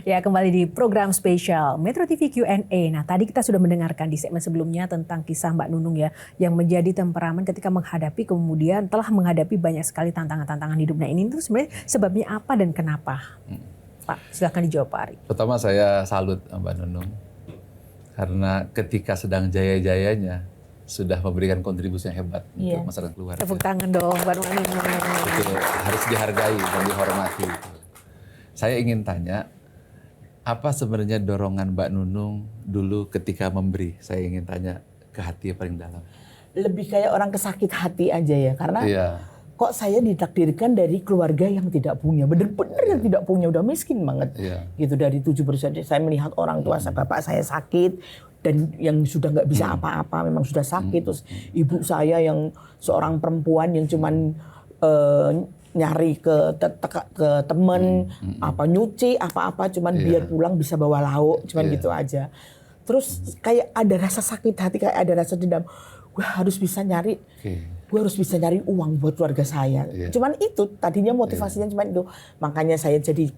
Ya, kembali di program spesial Metro TV Q&A. Nah, tadi kita sudah mendengarkan di segmen sebelumnya tentang kisah Mbak Nunung ya, yang menjadi temperamen ketika telah menghadapi banyak sekali tantangan-tantangan hidup. Nah, ini tuh sebenarnya sebabnya apa dan kenapa? Pak, silakan dijawab Pak Ari. Pertama saya salut Mbak Nunung, karena ketika sedang jaya-jayanya sudah memberikan kontribusi yang hebat untuk masyarakat keluarga. Tepuk tangan dong Mbak Nunung. Itu harus dihargai dan dihormati. Saya ingin tanya, apa sebenarnya dorongan Mbak Nunung dulu ketika memberi? Saya ingin tanya ke hati yang paling dalam. Lebih kayak orang kesakit hati aja ya, karena kok saya ditakdirkan dari keluarga yang tidak punya, bener-bener yang tidak punya, udah miskin banget. Gitu, dari 7 bersaudara, saya melihat orang tua bapak saya sakit, dan yang sudah nggak bisa apa-apa, memang sudah sakit. Terus ibu saya yang seorang perempuan yang cuman nyari ke temen, apa nyuci, apa-apa, cuman biar pulang bisa bawa lauk, cuman gitu aja. Terus kayak ada rasa sakit hati, kayak ada rasa dendam. Gue harus bisa nyari, gue harus bisa nyari uang buat keluarga saya. Cuman itu tadinya motivasinya cuman itu, makanya saya jadi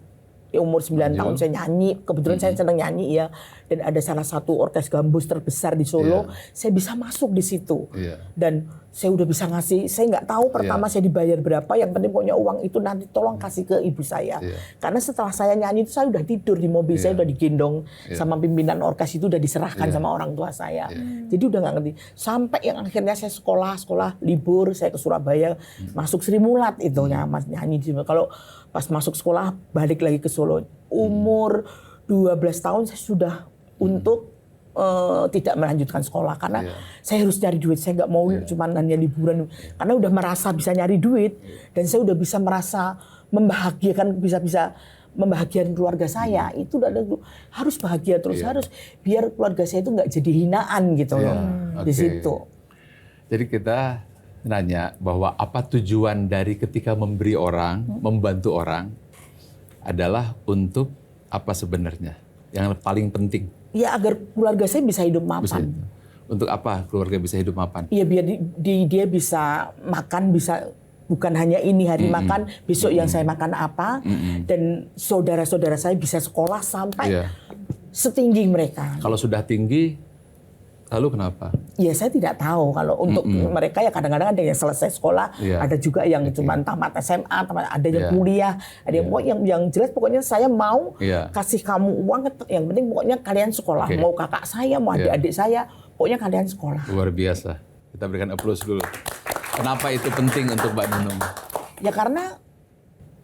umur 9 tahun saya nyanyi, kebetulan saya senang nyanyi ya, dan ada salah satu orkes gambus terbesar di Solo, saya bisa masuk di situ, dan saya udah bisa ngasih, saya nggak tahu pertama saya dibayar berapa, yang penting pokoknya uang itu nanti tolong kasih ke ibu saya, karena setelah saya nyanyi itu saya udah tidur di mobil, saya udah digendong sama pimpinan orkes itu, udah diserahkan sama orang tua saya, jadi udah nggak ngerti, sampai yang akhirnya saya sekolah libur, saya ke Surabaya, masuk Sri Mulat itu ya, mas nyanyi di sini. Kalau pas masuk sekolah balik lagi ke Solo, umur 12 tahun saya sudah untuk tidak melanjutkan sekolah karena saya harus cari duit, saya nggak mau cuma hanya liburan, karena udah merasa bisa nyari duit dan saya udah bisa merasa membahagiakan, bisa membahagiakan keluarga saya, itu harus bahagia terus, harus biar keluarga saya itu nggak jadi hinaan gitu loh di situ. Jadi kita nanya bahwa apa tujuan dari ketika memberi orang, membantu orang adalah untuk apa sebenarnya? Yang paling penting? Ya agar keluarga saya bisa hidup mapan. Untuk apa keluarga bisa hidup mapan? Iya biar dia bisa makan, bisa bukan hanya ini hari makan, besok yang saya makan apa, dan saudara-saudara saya bisa sekolah sampai setinggi mereka. Kalau sudah tinggi, lalu kenapa? Ya saya tidak tahu, kalau untuk mereka ya kadang-kadang ada yang selesai sekolah, ada juga yang cuma tamat SMA, ada yang kuliah, ada yang jelas pokoknya saya mau kasih kamu uang, yang penting pokoknya kalian sekolah, mau kakak saya, mau adik-adik saya, pokoknya kalian sekolah. Luar biasa, kita berikan aplaus dulu. Kenapa itu penting untuk Mbak Nunung? Ya karena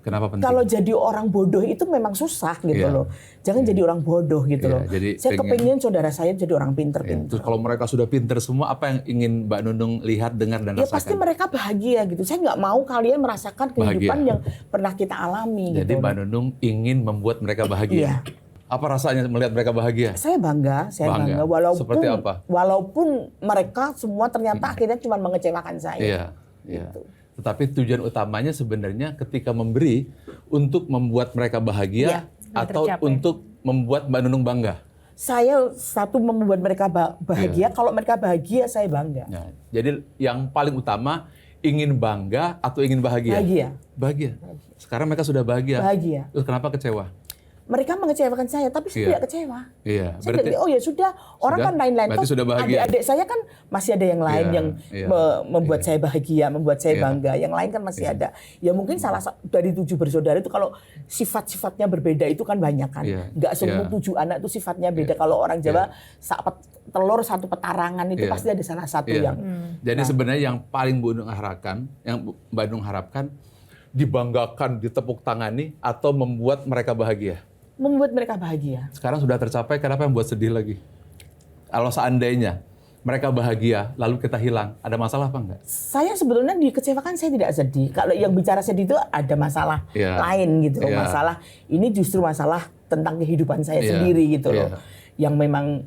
kenapa penting? Kalau jadi orang bodoh itu memang susah gitu loh. Jangan jadi orang bodoh gitu loh. Jadi saya kepengen saudara saya jadi orang pinter-pinter. Terus kalau mereka sudah pinter semua, apa yang ingin Mbak Nunung lihat, dengar, dan rasakan? Ya pasti mereka bahagia gitu. Saya nggak mau kalian merasakan kehidupan yang pernah kita alami. Jadi gitu. Mbak Nunung ingin membuat mereka bahagia. Apa rasanya melihat mereka bahagia? Saya bangga. Seperti apa? Walaupun mereka semua ternyata akhirnya cuma mengecewakan saya. Gitu. Tetapi tujuan utamanya sebenarnya ketika memberi untuk membuat mereka bahagia atau untuk membuat Mbak Nunung bangga. Saya satu membuat mereka bahagia. Kalau mereka bahagia, saya bangga. Jadi yang paling utama ingin bangga atau ingin bahagia? Bahagia. Sekarang mereka sudah bahagia. Terus kenapa kecewa? Mereka mengecewakan saya, tapi saya tidak kecewa. Berarti, oh ya sudah, orang kan lain-lain. Berarti sudah bahagia. Adik-adik saya kan masih ada yang lain yang membuat saya bahagia, membuat saya bangga. Yang lain kan masih ada. Ya mungkin salah satu dari 7 bersaudara itu kalau sifat-sifatnya berbeda itu kan banyak kan. Nggak semua 7 anak itu sifatnya beda. Kalau orang Jawa telur satu petarangan itu pasti ada salah satu yang. Jadi sebenarnya yang paling Mbak Nunung harapkan dibanggakan, ditepuk tangani, atau membuat mereka bahagia? Membuat mereka bahagia. Sekarang sudah tercapai, kenapa yang buat sedih lagi? Kalau seandainya mereka bahagia, lalu kita hilang, ada masalah apa enggak? Saya sebetulnya dikecewakan, saya tidak sedih. Kalau yang bicara sedih itu ada masalah lain gitu. Masalah ini justru masalah tentang kehidupan saya sendiri gitu loh. Yang memang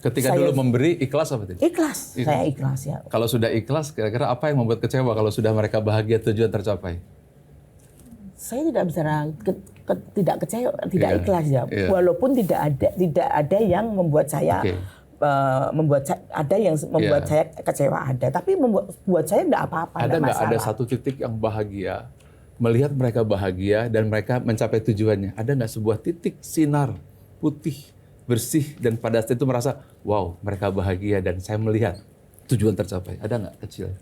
ketika dulu memberi, ikhlas apa tidak? Ikhlas, saya ikhlas ya. Kalau sudah ikhlas, kira-kira apa yang membuat kecewa kalau sudah mereka bahagia, tujuan tercapai? Saya tidak bisa tidak kecewa, tidak ikhlas ya. Walaupun tidak ada yang membuat saya ada yang membuat saya kecewa, ada. Tapi membuat saya tidak apa-apa. Ada nggak ada satu titik yang bahagia melihat mereka bahagia dan mereka mencapai tujuannya. Ada nggak sebuah titik sinar putih, bersih, dan pada saat itu merasa, wow, mereka bahagia dan saya melihat tujuan tercapai. Ada nggak kecil?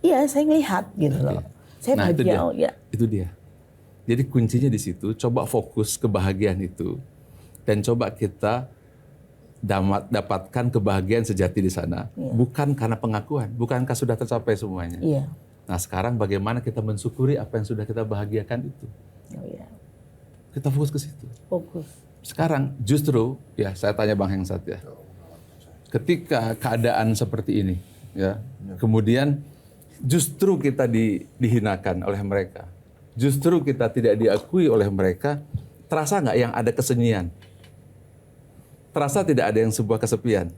Iya, saya ngelihat gitu loh. Saya bahagia. Itu dia. Jadi kuncinya di situ, coba fokus kebahagiaan itu dan coba kita dapatkan kebahagiaan sejati di sana, bukan karena pengakuan, bukankah sudah tercapai semuanya? Iya. Nah sekarang bagaimana kita mensyukuri apa yang sudah kita bahagiakan itu? Oh, iya. Kita fokus ke situ. Fokus. Sekarang justru, ya saya tanya Bang Hengsat ya, ketika keadaan seperti ini, ya, kemudian justru kita dihinakan oleh mereka, justru kita tidak diakui oleh mereka, terasa nggak yang ada kesunyian? Terasa tidak ada yang sebuah kesepian?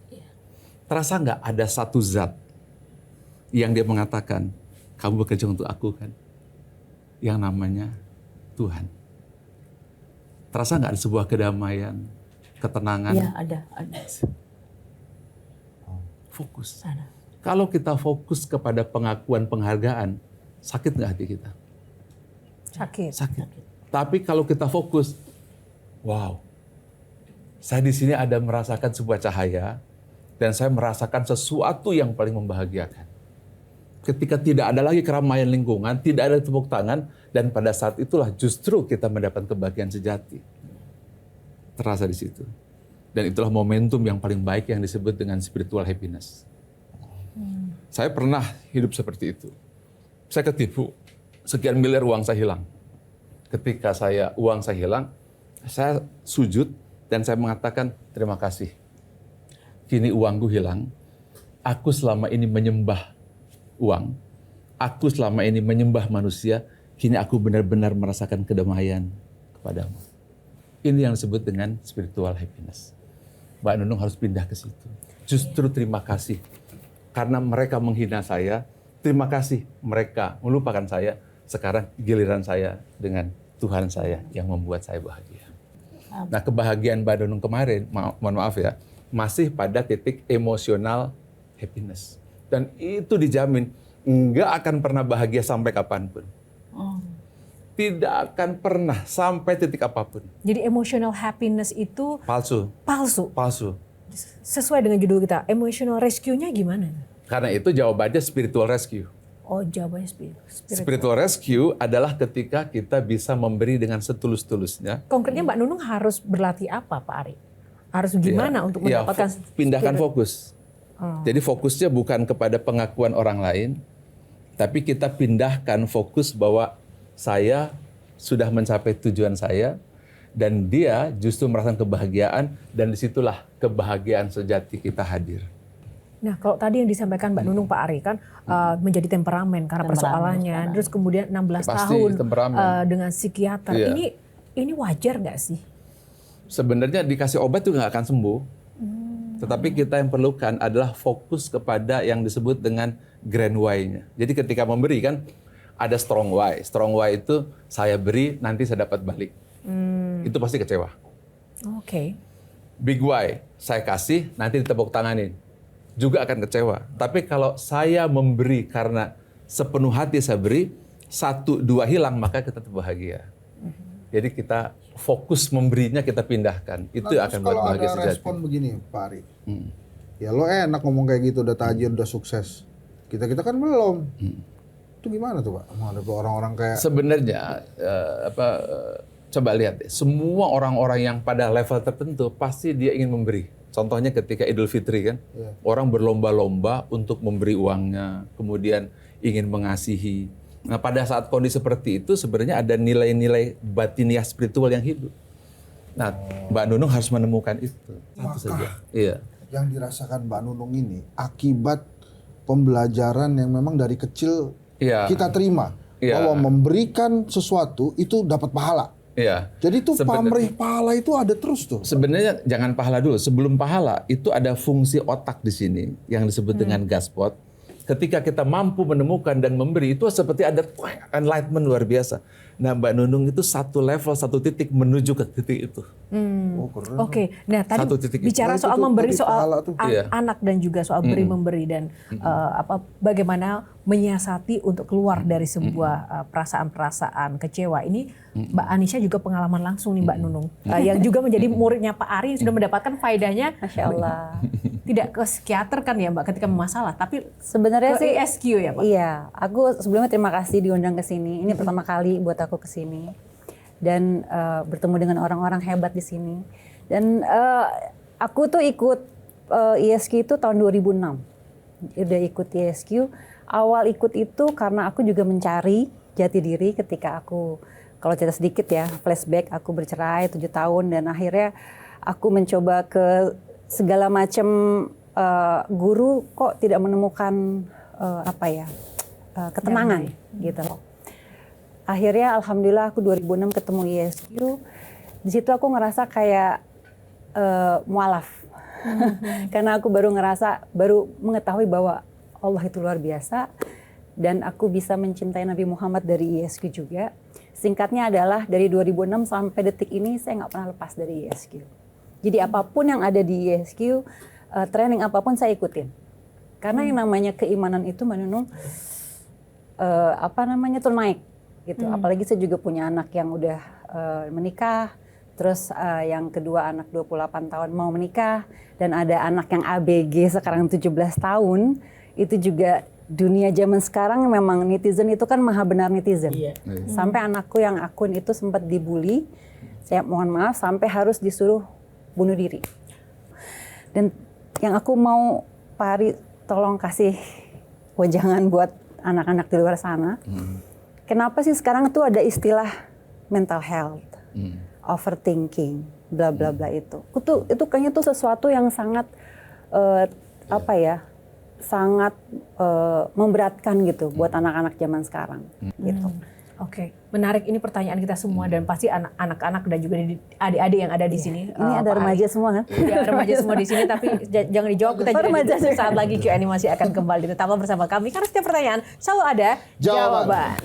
Terasa nggak ada satu zat yang dia mengatakan, kamu bekerja untuk aku kan? Yang namanya Tuhan. Terasa nggak ada sebuah kedamaian, ketenangan? Iya, ada. Fokus. Ada. Kalau kita fokus kepada pengakuan penghargaan, sakit nggak hati kita? Sakit. Tapi kalau kita fokus, wow, saya di sini ada merasakan sebuah cahaya dan saya merasakan sesuatu yang paling membahagiakan. Ketika tidak ada lagi keramaian lingkungan, tidak ada tepuk tangan, dan pada saat itulah justru kita mendapat kebahagiaan sejati. Terasa di situ. Dan itulah momentum yang paling baik yang disebut dengan spiritual happiness. Saya pernah hidup seperti itu. Saya ketipu, sekian miliar uang saya hilang. Ketika uang saya hilang, saya sujud dan saya mengatakan terima kasih. Kini uangku hilang, aku selama ini menyembah uang, aku selama ini menyembah manusia, kini aku benar-benar merasakan kedamaian kepadamu. Ini yang disebut dengan spiritual happiness. Mbak Nunung harus pindah ke situ. Justru terima kasih. Karena mereka menghina saya, terima kasih mereka melupakan saya. Sekarang giliran saya dengan Tuhan saya yang membuat saya bahagia. Nah kebahagiaan Mbak Nunung kemarin, mohon maaf ya, masih pada titik emosional happiness. Dan itu dijamin nggak akan pernah bahagia sampai kapanpun. Tidak akan pernah sampai titik apapun. Jadi emotional happiness itu Palsu. Sesuai dengan judul kita, emotional rescue-nya gimana? Karena itu jawabannya spiritual rescue. Oh, jawabannya Spiritual rescue adalah ketika kita bisa memberi dengan setulus-tulusnya. Konkretnya Mbak Nunung harus berlatih apa, Pak Ari? Harus gimana untuk mendapatkan pindahkan fokus. Jadi fokusnya bukan kepada pengakuan orang lain, tapi kita pindahkan fokus bahwa saya sudah mencapai tujuan saya, dan dia justru merasakan kebahagiaan, dan disitulah kebahagiaan sejati kita hadir. Nah, kalau tadi yang disampaikan Mbak Nunung, Pak Ari kan menjadi temperamen karena persoalannya, terus kemudian 16 tahun dengan psikiater. Iya. Ini wajar nggak sih? Sebenarnya dikasih obat juga nggak akan sembuh. Tetapi kita yang perlukan adalah fokus kepada yang disebut dengan grand why-nya. Jadi ketika memberi kan ada strong why. Strong why itu saya beri nanti saya dapat balik. Itu pasti kecewa. Oke. Big why, saya kasih nanti ditepuk tanganin. Juga akan kecewa. Tapi kalau saya memberi karena sepenuh hati saya beri, 1, 2 hilang, maka kita bahagia. Jadi kita fokus memberinya kita pindahkan. Itu akan buat bahagia sejati. Kalau ada respon begini, Pak Ari. Ya lo enak ngomong kayak gitu, udah tajir, udah sukses. Kita kan belum. Itu gimana tuh Pak? Menghadapi orang-orang kayak... Sebenarnya, coba lihat deh. Semua orang-orang yang pada level tertentu pasti dia ingin memberi. Contohnya ketika Idul Fitri kan, orang berlomba-lomba untuk memberi uangnya, kemudian ingin mengasihi. Nah pada saat kondisi seperti itu sebenarnya ada nilai-nilai batiniah spiritual yang hidup. Nah Mbak Nunung harus menemukan itu. Satu saja. Iya. Yang dirasakan Mbak Nunung ini akibat pembelajaran yang memang dari kecil kita terima. Bahwa memberikan sesuatu itu dapat pahala. Iya. Jadi itu pamrih pahala itu ada terus tuh. Sebenarnya jangan pahala dulu. Sebelum pahala itu ada fungsi otak di sini yang disebut dengan gaspot. ketika kita mampu menemukan dan memberi, itu seperti ada enlightenment luar biasa. Nah, Mbak Nunung itu satu level, satu titik menuju ke titik itu. Oke. Nah, tadi bicara soal memberi, soal anak dan juga soal beri memberi dan bagaimana menyiasati untuk keluar dari sebuah perasaan-perasaan kecewa. Ini Mbak Anisha juga pengalaman langsung nih Mbak Nunung, yang juga menjadi muridnya Pak Ari, yang sudah mendapatkan faedahnya. Masya Allah. Tidak ke psikiater kan ya Mbak ketika bermasalah, tapi sebenarnya ke sih ESQ ya Pak? Iya, aku sebelumnya terima kasih diundang ke sini. Ini pertama kali buat aku ke sini dan bertemu dengan orang-orang hebat di sini. Dan aku tuh ikut ESQ itu tahun 2006. Udah ikut ESQ. Awal ikut itu karena aku juga mencari jati diri ketika aku, kalau cerita sedikit ya, flashback, aku bercerai 7 tahun dan akhirnya aku mencoba ke segala macam guru kok tidak menemukan ketenangan gitu loh. Akhirnya alhamdulillah aku 2006 ketemu ESQ. Di situ aku ngerasa kayak mualaf. Karena aku baru mengetahui bahwa Allah itu luar biasa dan aku bisa mencintai Nabi Muhammad dari ESQ juga. Singkatnya adalah dari 2006 sampai detik ini saya nggak pernah lepas dari ESQ. Jadi apapun yang ada di ESQ, training apapun saya ikutin. Karena yang namanya keimanan itu Mbak Nunung, tuh naik gitu. Apalagi saya juga punya anak yang udah menikah, terus yang kedua anak 28 tahun mau menikah, dan ada anak yang ABG sekarang 17 tahun. Itu juga dunia zaman sekarang memang netizen itu kan maha benar netizen. Sampai anakku yang akun itu sempat dibully, saya mohon maaf sampai harus disuruh bunuh diri. Dan yang aku mau Pak Ari tolong kasih wejangan buat anak-anak di luar sana. Kenapa sih sekarang tuh ada istilah mental health, overthinking, bla bla bla itu. Itu kayaknya tuh sesuatu yang sangat sangat memberatkan gitu buat anak-anak zaman sekarang. Gitu. Oke, menarik ini pertanyaan kita semua dan pasti anak-anak dan juga adik-adik yang ada di sini. Ini ada remaja semua kan? Ya, remaja semua di sini, tapi jangan dijawab, kita jadi saat lagi Q&A masih akan kembali tetaplah bersama kami karena setiap pertanyaan selalu ada jawaban.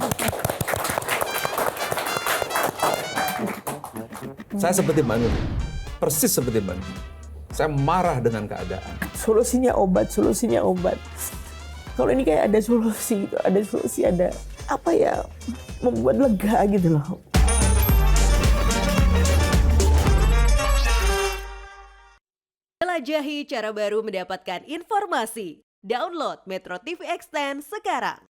Saya seperti Mbak Nunung, persis seperti Mbak Nunung. Saya marah dengan keadaan. Solusinya obat. Kalau ini kayak ada solusi, ada membuat lega gitu loh. Jelajahi cara baru mendapatkan informasi. Download Metro TV Extend sekarang.